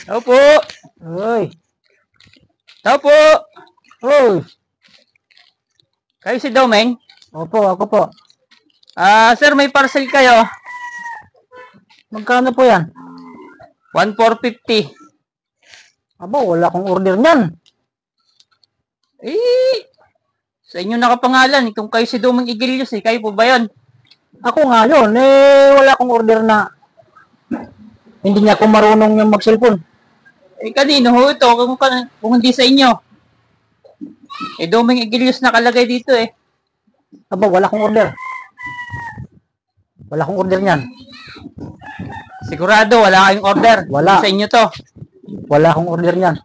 Tao po. Uy. Tao po. Uy. Kayo si Domeng? Opo, ako po. Sir, may parcel kayo. Magkano po yan? 1,450. Aba, wala akong order niyan. Sa inyo nakapangalan. Kung kayo si Domeng Igilios, kayo po ba yun? Ako nga yun, wala akong order na hindi niya ako marunong yung mag-cellphone. Kanino ho ito? Kung hindi sa inyo. Domeng Igilios nakalagay dito Aba, wala akong order. Wala akong order niyan. Sigurado, wala kayong order. Wala. Sa inyo to. Wala akong order niyan.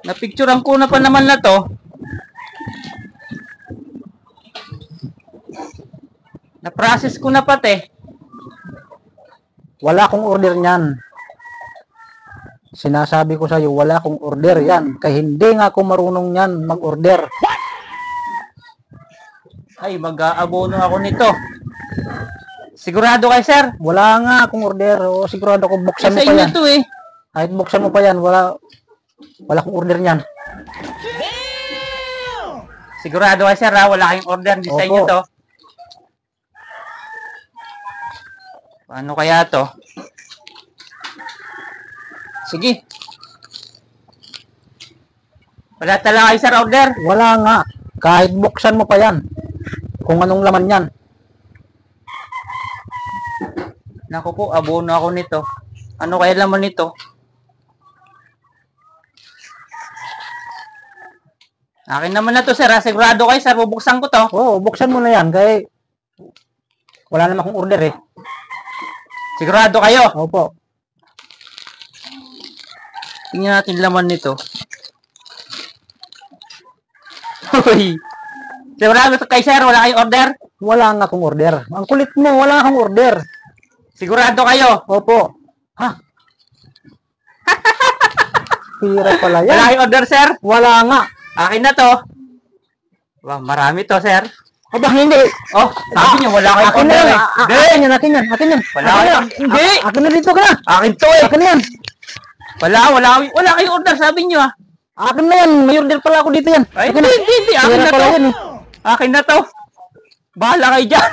Napicturean ko na pa naman na to. Na-process ko na pati. Wala akong order niyan. Sinasabi ko sa iyo, wala akong order yan. Kaya hindi nga ako marunong yan mag-order. Ay, mag-aabono ako nito. Sigurado kayo, sir? Wala nga akong order. O, sigurado ko buksan mo Sa pa inyo yan. to Kahit buksan mo pa yan, wala akong order niyan. Sigurado kayo, sir, ha? Wala kayong order. Hindi sa Opo. inyo to. Paano kaya to? Sige. Wala talaga kayo, sir, order. Wala nga. Kahit buksan mo pa yan. Kung anong laman yan. Naku po, abono ako nito. Ano kaya laman nito? Akin naman na to, sir, ha? Sigurado kayo, sir. Bubuksan ko to. Oo, buksan mo na yan. Kaya wala naman akong order Sigurado kayo. Opo. Tingnan natin laman nito. Hoy. Sigurado kayo, sir. Wala kayong order. Wala nga akong order. Ang kulit mo, wala akong order. Sigurado kayo. Opo. Ha? Pira pala yan. Wala kayong order, sir. Wala nga. Akin na to. Wow, marami to, sir. Aba, hindi. Oh, sabi niyo wala kayong Akin na order yan. Akin yan, akin yan. Akin yan. Wala Akin kayong... yan. Hindi. Akin na dito ka na. Akin to Akin na yan. Wala kayong order, sabi niyo Akin na yan. May order pala ako dito yan. Ay, Akin na. hindi. Akin Pira na pala to. yan Akin na to. Bahala kayo dyan.